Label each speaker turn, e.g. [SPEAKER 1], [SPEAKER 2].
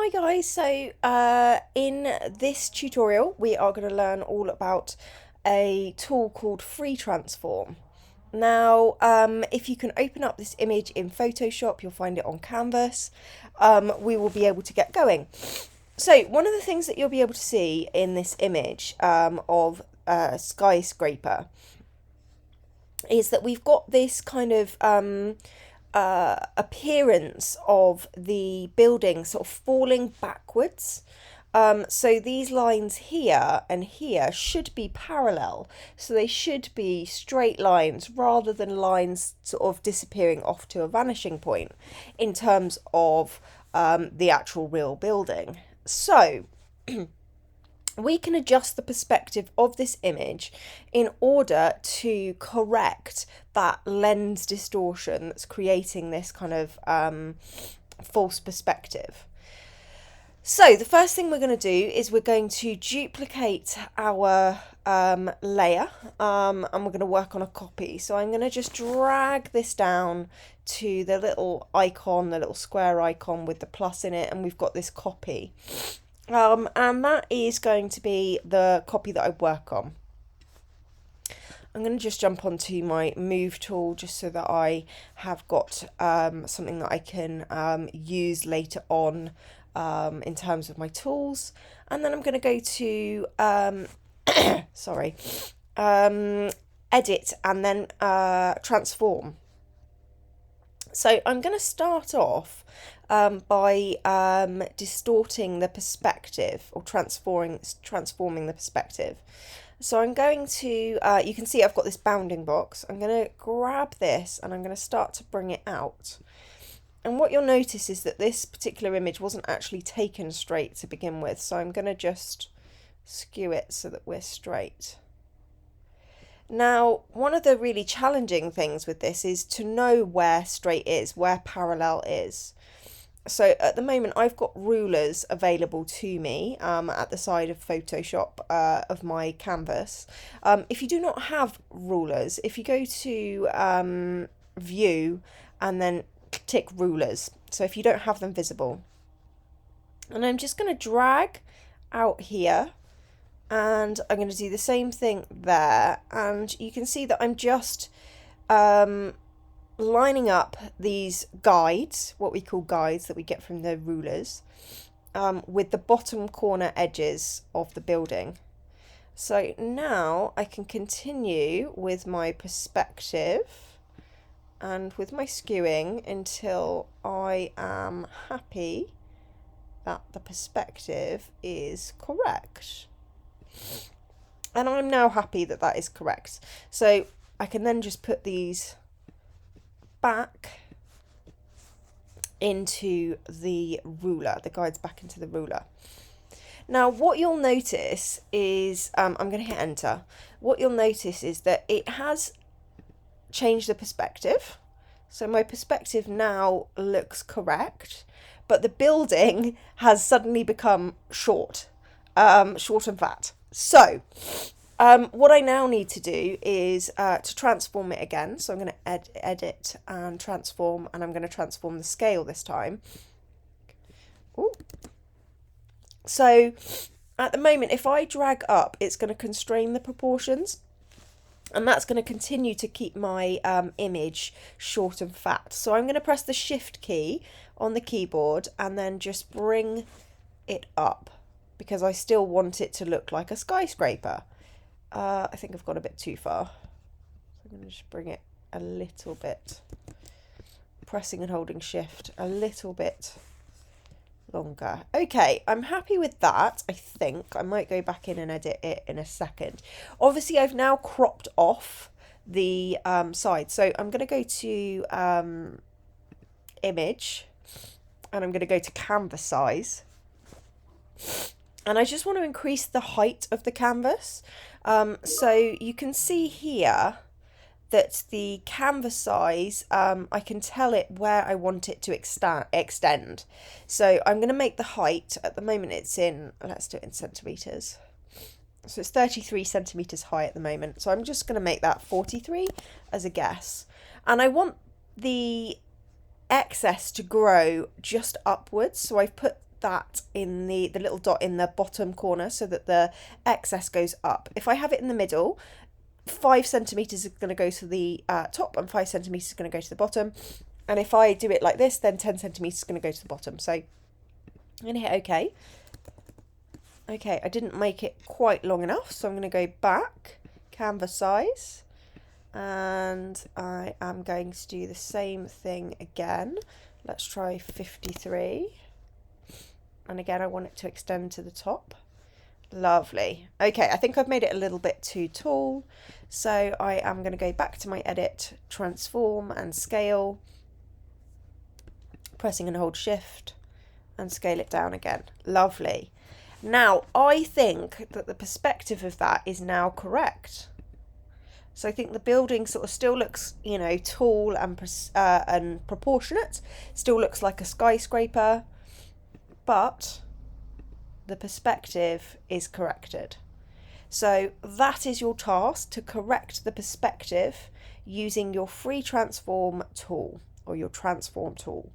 [SPEAKER 1] Hi guys, in this tutorial we are going to learn all about a tool called Free Transform. Now, if you can open up this image in Photoshop, you'll find it on Canvas. We will be able to get going. So one of the things that you'll be able to see in this image of a skyscraper is that we've got this kind of appearance of the building sort of falling backwards. So these lines here and here should be parallel. So they should be straight lines rather than lines sort of disappearing off to a vanishing point in terms of the actual real building. So we can adjust the perspective of this image in order to correct that lens distortion that's creating this kind of false perspective. So the first thing we're going to do is we're going to duplicate our layer and we're going to work on a copy. So I'm going to just drag this down to the little icon, the little square icon with the plus in it, and we've got this copy. And that is going to be the copy that I work on. I'm going to just jump onto my move tool just so that I have got something that I can use later on in terms of my tools. And then I'm going to go to, edit and then transform. So I'm going to start off by distorting the perspective or transforming the perspective. So I'm going to, you can see I've got this bounding box. I'm going to grab this and I'm going to start to bring it out. And what you'll notice is that this particular image wasn't actually taken straight to begin with. So I'm going to just skew it so that we're straight. Now, one of the really challenging things with this is to know where straight is, where parallel is. So at the moment, I've got rulers available to me at the side of Photoshop of my canvas. If you do not have rulers, if you go to View and then tick Rulers, so if you don't have them visible, and I'm just going to drag out here. And I'm going to do the same thing there. And you can see that I'm just lining up these guides, what we call guides that we get from the rulers, with the bottom corner edges of the building. So now I can continue with my perspective and with my skewing until I am happy that the perspective is correct. And I'm now happy that that is correct. So I can then just put these back into the ruler, the guides back into the ruler. Now what you'll notice is, I'm going to hit enter. What you'll notice is that it has changed the perspective. So my perspective now looks correct, but the building has suddenly become short and fat. So what I now need to do is to transform it again. So I'm going to edit and transform, and I'm going to transform the scale this time. Ooh. So at the moment, if I drag up, it's going to constrain the proportions, and that's going to continue to keep my image short and fat. So I'm going to press the Shift key on the keyboard and then just bring it up, because I still want it to look like a skyscraper. I think I've gone a bit too far. So I'm going to just bring it a little bit, pressing and holding Shift a little bit longer. Okay, I'm happy with that. I think I might go back in and edit it in a second. Obviously, I've now cropped off the side. So I'm going to go to image, and I'm going to go to canvas size. And I just want to increase the height of the canvas. So you can see here that the canvas size, I can tell it where I want it to extend. So I'm going to make the height, at the moment it's in, let's do it in centimetres. So it's 33 centimetres high at the moment. So I'm just going to make that 43 as a guess. And I want the excess to grow just upwards. So I've put that in the little dot in the bottom corner so that the excess goes up. If I have it in the middle, 5 centimeters is going to go to the top and 5 centimeters is going to go to the bottom. And if I do it like this, then 10 centimeters is going to go to the bottom. So I'm going to hit OK. Okay, I didn't make it quite long enough, so I'm going to go back, canvas size, and I am going to do the same thing again. Let's try 53. And again, I want it to extend to the top. Lovely. Okay, I think I've made it a little bit too tall, so I am going to go back to my edit, transform and scale, pressing and hold shift and scale it down again. Lovely. Now, I think that the perspective of that is now correct. So I think the building sort of still looks, you know, tall and proportionate, still looks like a skyscraper, but the perspective is corrected. So that is your task, to correct the perspective using your free transform tool or your transform tool.